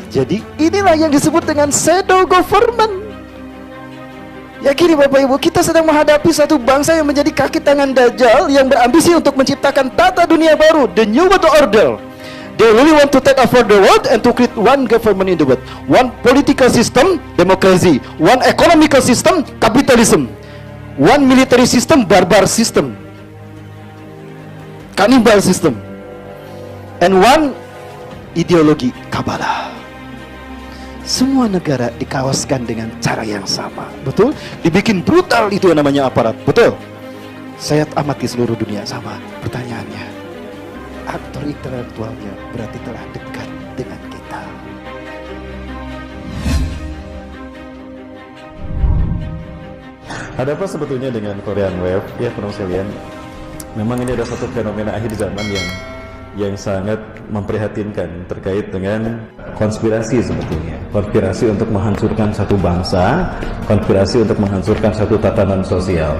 Jadi inilah yang disebut dengan shadow government. Ya gini Bapak Ibu, kita sedang menghadapi satu bangsa yang menjadi kaki tangan Dajjal, yang berambisi untuk menciptakan tata dunia baru, the new world order. They really want to take over the world and to create one government in the world, one political system, democracy, one economical system, capitalism, one military system, barbar system, cannibal system, and one ideologi Kabbalah. Semua negara dikawaskan dengan cara yang sama, betul? Dibikin brutal, itu yang namanya aparat, betul? Saya amati seluruh dunia sama. Pertanyaannya, aktor intelektualnya berarti telah dekat dengan kita. Ada apa sebetulnya dengan Korean Wave? Ya, teman sekalian, memang ini ada satu fenomena akhir zaman yang sangat memprihatinkan terkait dengan konspirasi sebetulnya. Konspirasi untuk menghancurkan satu bangsa, konspirasi untuk menghancurkan satu tatanan sosial.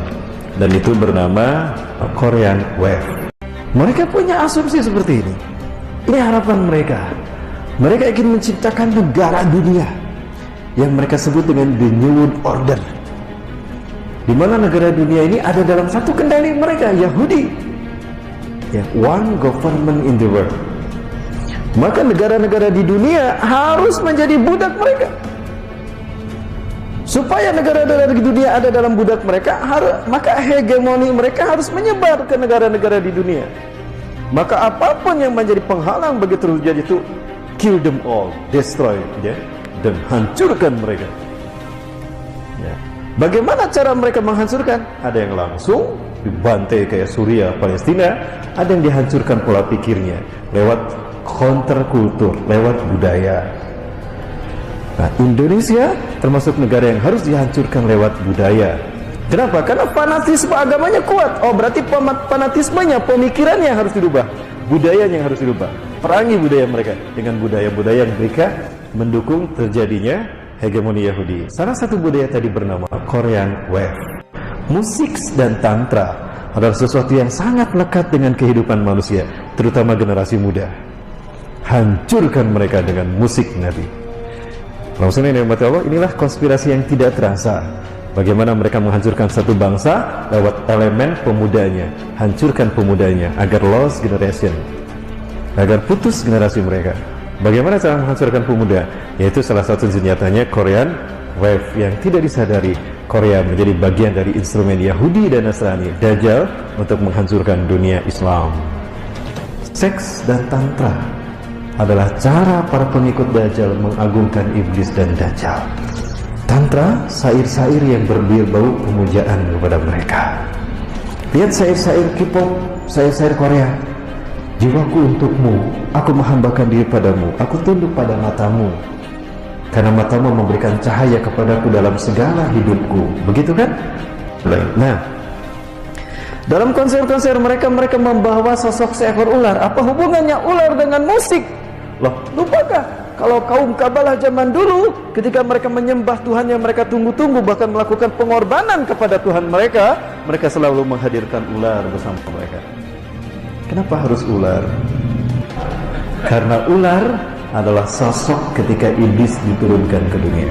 Dan itu bernama Korean Wave. Mereka punya asumsi seperti ini. Ini harapan mereka. Mereka ingin menciptakan negara dunia yang mereka sebut dengan the new world order, di mana negara dunia ini ada dalam satu kendali mereka, Yahudi. Ya, one government in the world. Maka negara-negara di dunia harus menjadi budak mereka. Supaya negara-negara di dunia ada dalam budak mereka, maka hegemoni mereka harus menyebar ke negara-negara di dunia. Maka apapun yang menjadi penghalang bagi terwujudnya itu, kill them all, destroy, ya, dan hancurkan mereka. Ya. Bagaimana cara mereka menghancurkan? Ada yang langsung dibantai kayak Suriah, Palestina, ada yang dihancurkan pola pikirnya lewat counterkultur, lewat budaya. Nah, Indonesia termasuk negara yang harus dihancurkan lewat budaya. Kenapa? Karena fanatisme agamanya kuat. Oh, berarti fanatismenya, pemikirannya harus dirubah, budayanya yang harus dirubah. Perangi budaya mereka dengan budaya-budaya yang mereka mendukung terjadinya hegemoni Yahudi. Salah satu budaya tadi bernama Korean Wave. Musik dan tantra adalah sesuatu yang sangat lekat dengan kehidupan manusia, terutama generasi muda. Hancurkan mereka dengan musik Nabi. Langsung ini Allah, inilah konspirasi yang tidak terasa. Bagaimana mereka menghancurkan satu bangsa lewat elemen pemudanya, hancurkan pemudanya agar lost generation, agar putus generasi mereka. Bagaimana cara menghancurkan pemuda? Yaitu salah satu senjatanya Korean Wave yang tidak disadari. Korea menjadi bagian dari instrumen Yahudi dan Nasrani, Dajjal, untuk menghancurkan dunia Islam. Seks dan tantra adalah cara para pengikut Dajjal mengagungkan iblis dan Dajjal. Tantra, sair-sair yang berbau pemujaan kepada mereka. Lihat sair-sair K-pop, sair-sair Korea. Jiwaku untukmu, aku menghambakan diri padamu, aku tunduk pada matamu, karena matamu memberikan cahaya kepadaku dalam segala hidupku. Begitu kan? Nah, dalam konser-konser mereka membawa sosok seekor ular. Apa hubungannya ular dengan musik? Loh, lupakah kalau kaum Kabbalah zaman dulu ketika mereka menyembah Tuhan yang mereka tunggu-tunggu, bahkan melakukan pengorbanan kepada Tuhan mereka, mereka selalu menghadirkan ular bersama mereka. Kenapa harus ular? Karena ular adalah sosok ketika iblis diturunkan ke dunia.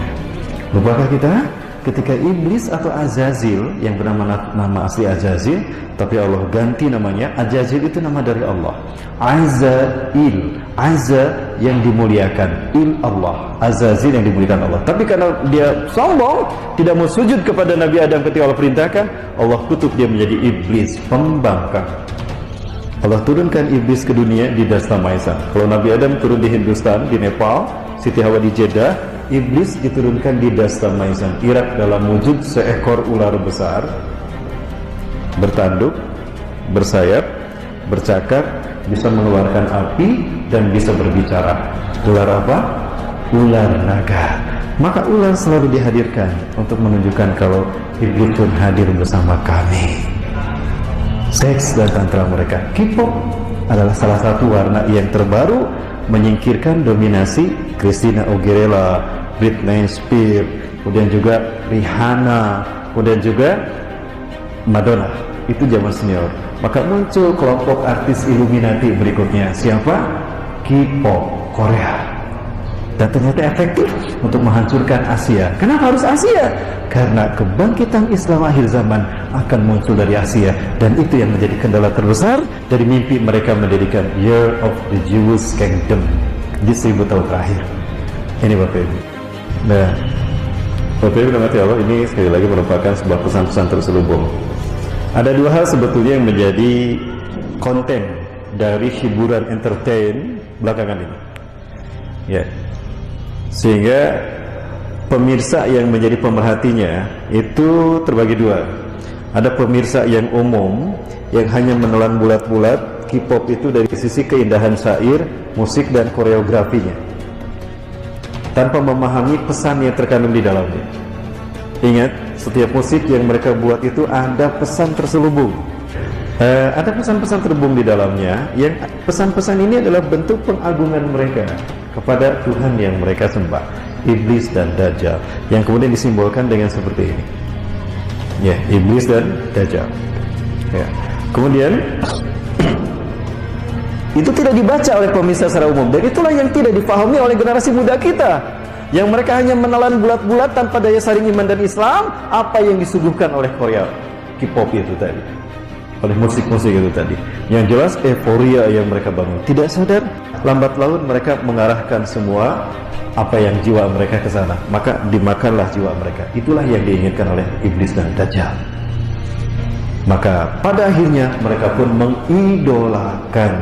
Lupakah kita? Ketika iblis atau Azazil, yang bernama nama asli Azazil, tapi Allah ganti namanya. Azazil itu nama dari Allah. Azail, Azza yang dimuliakan, Il Allah, Azazil yang dimuliakan Allah. Tapi karena dia sombong, tidak mau sujud kepada Nabi Adam ketika Allah perintahkan, Allah kutuk dia menjadi iblis, pembangkang. Allah turunkan iblis ke dunia di Dasta Maisan. Kalau Nabi Adam turun di Hindustan, di Nepal, Siti Hawa di Jeddah, iblis diturunkan di Dasta Maisan, Irak, dalam wujud seekor ular besar, bertanduk, bersayap, bercakap, bisa mengeluarkan api, dan bisa berbicara. Ular apa? Ular naga. Maka ular selalu dihadirkan untuk menunjukkan kalau iblis pun hadir bersama kami. Seks dan tantra mereka. K-pop adalah salah satu warna yang terbaru menyingkirkan dominasi Christina Aguilera, Britney Spears, kemudian juga Rihanna, kemudian juga Madonna. Itu zaman senior. Maka muncul kelompok artis Illuminati berikutnya. Siapa? K-pop Korea. dan ternyata efektif untuk menghancurkan Asia. Kenapa harus Asia? Karena kebangkitan Islam akhir zaman akan muncul dari Asia, dan itu yang menjadi kendala terbesar dari mimpi mereka mendirikan Year of the Jewish Kingdom di 1000 tahun terakhir. Ini Bapak Ibu. Nah, Bapak Ibu dan Allah, ini sekali lagi merupakan sebuah pesan-pesan terselubung. Ada dua hal sebetulnya yang menjadi konten dari hiburan entertain belakangan ini, ya, sehingga pemirsa yang menjadi pemerhatinya itu terbagi dua. Ada pemirsa yang umum yang hanya menelan bulat-bulat K-pop itu dari sisi keindahan syair, musik dan koreografinya, tanpa memahami pesan yang terkandung di dalamnya. Ingat, setiap musik yang mereka buat itu ada pesan terselubung. Ada pesan-pesan terselubung di dalamnya, yang pesan-pesan ini adalah bentuk pengagungan mereka kepada Tuhan yang mereka sembah, iblis dan dajjal, yang kemudian disimbolkan dengan seperti ini. Ya, iblis dan dajjal. Ya. Kemudian itu tidak dibaca oleh pemirsa secara umum, dan itulah yang tidak dipahami oleh generasi muda kita, yang mereka hanya menelan bulat-bulat tanpa daya saring iman dan Islam apa yang disuguhkan oleh Korea K-pop itu tadi, oleh musik-musik itu tadi. Yang jelas euforia yang mereka bangun, tidak sadar lambat laun mereka mengarahkan semua apa yang jiwa mereka ke sana, maka dimakanlah jiwa mereka. Itulah yang diinginkan oleh iblis dan dajjal. Maka pada akhirnya mereka pun mengidolakan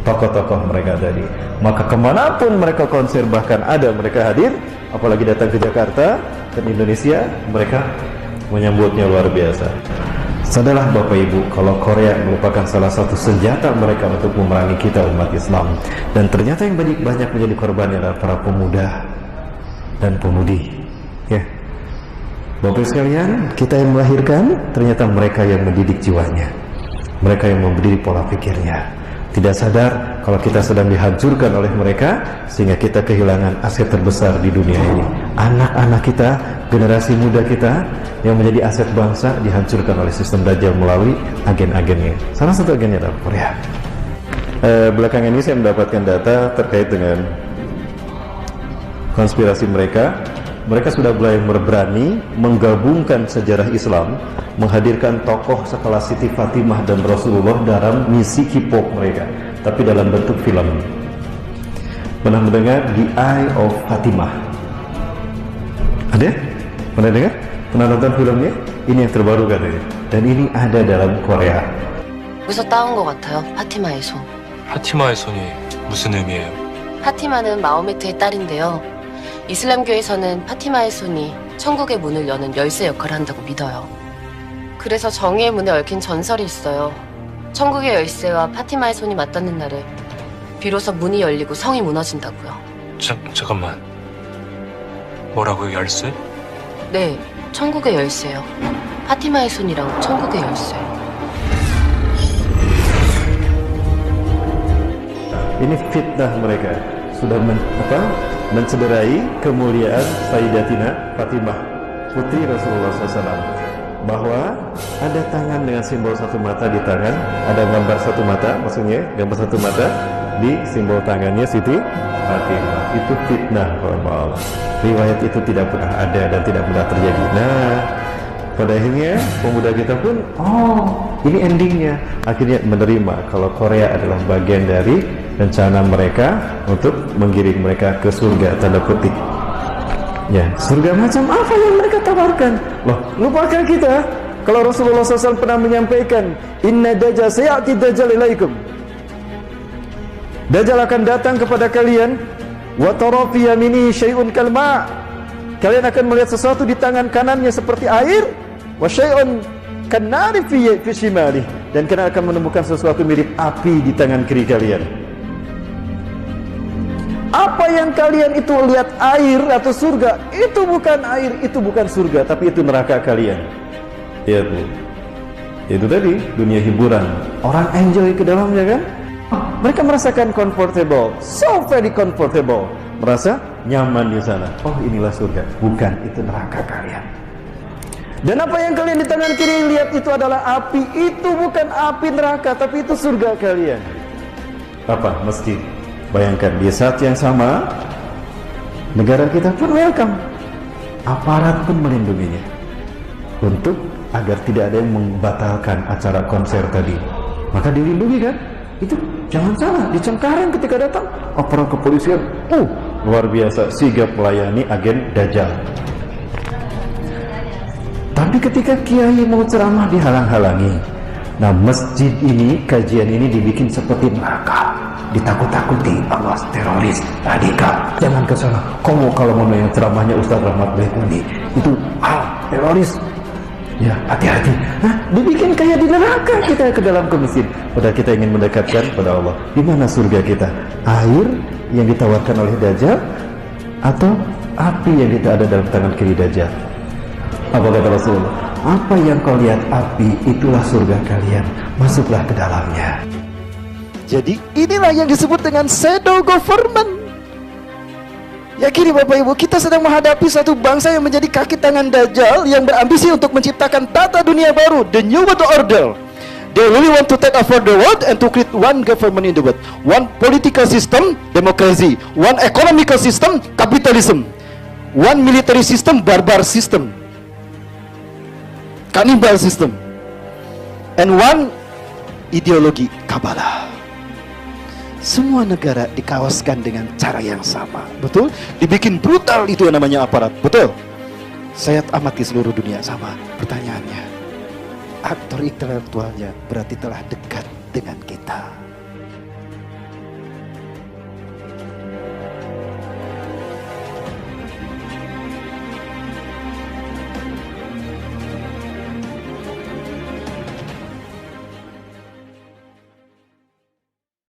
tokoh-tokoh mereka tadi. Maka kemanapun mereka konser, bahkan ada mereka hadir, apalagi datang ke Jakarta dan Indonesia, mereka menyambutnya luar biasa. Sadarlah Bapak Ibu, kalau Korea merupakan salah satu senjata mereka untuk memerangi kita umat Islam, dan ternyata yang banyak menjadi korbannya adalah para pemuda dan pemudi. Ya, Bapak sekalian, kita yang melahirkan, ternyata mereka yang mendidik jiwanya, mereka yang mendidik pola pikirnya. Tidak sadar kalau kita sedang dihancurkan oleh mereka, sehingga kita kehilangan aset terbesar di dunia ini. Anak-anak kita, generasi muda kita yang menjadi aset bangsa, dihancurkan oleh sistem dajjal melalui agen-agennya. Salah satu agennya adalah Korea. Belakangan ini saya mendapatkan data terkait dengan konspirasi mereka. Mereka sudah mulai berani menggabungkan sejarah Islam, menghadirkan tokoh sekelas Siti Fatimah dan Rasulullah dalam misi K-pop mereka, tapi dalam bentuk film. Pernah mendengar The Eye of Fatimah? Ada? Pernah dengar? Pernah nonton filmnya? Ini yang terbaru katanya, dan ini ada dalam Korea. 어디서 따온 것 같아요? 파티마의 손. 파티마의 손이 무슨 의미예요? 파티마는 마호메트의 딸인데요. 이슬람교에서는 파티마의 손이 천국의 문을 여는 열쇠 역할을 한다고 믿어요. 그래서 정의의 문에 얽힌 전설이 있어요. 천국의 열쇠와 파티마의 손이 맞닿는 날에 비로소 문이 열리고 성이 무너진다고요. 잠깐만. 뭐라고요? 열쇠? 네, 천국의 열쇠요. 파티마의 손이랑 천국의 열쇠. Ini fitnah mereka, sudah mencederai kemuliaan Sayyidatina Fatimah, putri Rasulullah SAW, bahwa ada tangan dengan simbol satu mata di tangan, ada gambar satu mata, maksudnya gambar satu mata di simbol tangannya Siti Fatimah. Itu fitnah, Allah. Riwayat itu tidak pernah ada dan tidak pernah terjadi. Nah, pada akhirnya pemuda kita pun, ini endingnya, akhirnya menerima kalau Korea adalah bagian dari rencana mereka untuk menggiring mereka ke surga, tanda petik. Ya, surga macam apa yang mereka tawarkan? Loh, lupakan kita kalau Rasulullah SAW pernah menyampaikan, Inna dajjal sayati dajjal ilaikum. Dajjal akan datang kepada kalian, wa tara fi yamini syai'un kalma. Kalian akan melihat sesuatu di tangan kanannya seperti air, wa syai'un kannari fi shimali, dan kalian akan menemukan sesuatu mirip api di tangan kiri kalian. Apa yang kalian itu lihat air atau surga, itu bukan air, itu bukan surga, tapi itu neraka kalian. Ya, itu tadi dunia hiburan, orang enjoy ke dalamnya kan. Mereka merasakan comfortable, so very comfortable, merasa nyaman di sana. Oh, inilah surga, bukan, itu neraka kalian. Dan apa yang kalian di tangan kiri lihat itu adalah api, itu bukan api neraka, tapi itu surga kalian. Apa? Masjid. Bayangkan, di saat yang sama Negara kita pun welcome, aparat pun melindunginya untuk agar tidak ada yang membatalkan acara konser tadi. Maka dilindungi kan? Itu jangan salah, di Cengkareng ketika datang aparat kepolisian luar biasa sigap melayani agen Dajjal. Tapi ketika kiai mau ceramah dihalang-halangi. Nah, masjid ini, kajian ini dibikin seperti neraka, ditakut-takuti, awas teroris, radikal, jangan ke sana. Kamu kalau mau yang ceramahnya Ustaz Rahmat Baikuni itu teroris, ya hati-hati. Nah, dibikin kayak di neraka kita ke dalam ke masjid. Padahal kita ingin mendekatkan pada Allah. Di mana surga kita? Air yang ditawarkan oleh Dajjal atau api yang ada dalam tangan kiri Dajjal? Apa kata Rasulullah? Apa yang kau lihat api, itulah surga kalian. Masuklah ke dalamnya. Jadi inilah yang disebut dengan shadow government. Yakini Bapak Ibu, kita sedang menghadapi satu bangsa yang menjadi kaki tangan Dajjal, yang berambisi untuk menciptakan tata dunia baru, the new world order. They really want to take over the world and to create one government in the world, one political system, democracy, one economical system, capitalism, one military system, barbar system, cannibal system, and one ideologi Kabbalah. Semua negara dikawaskan dengan cara yang sama, betul? Dibikin brutal, itu yang namanya aparat, betul? Saya amati seluruh dunia sama. Pertanyaannya, aktor intelektualnya berarti telah dekat dengan kita.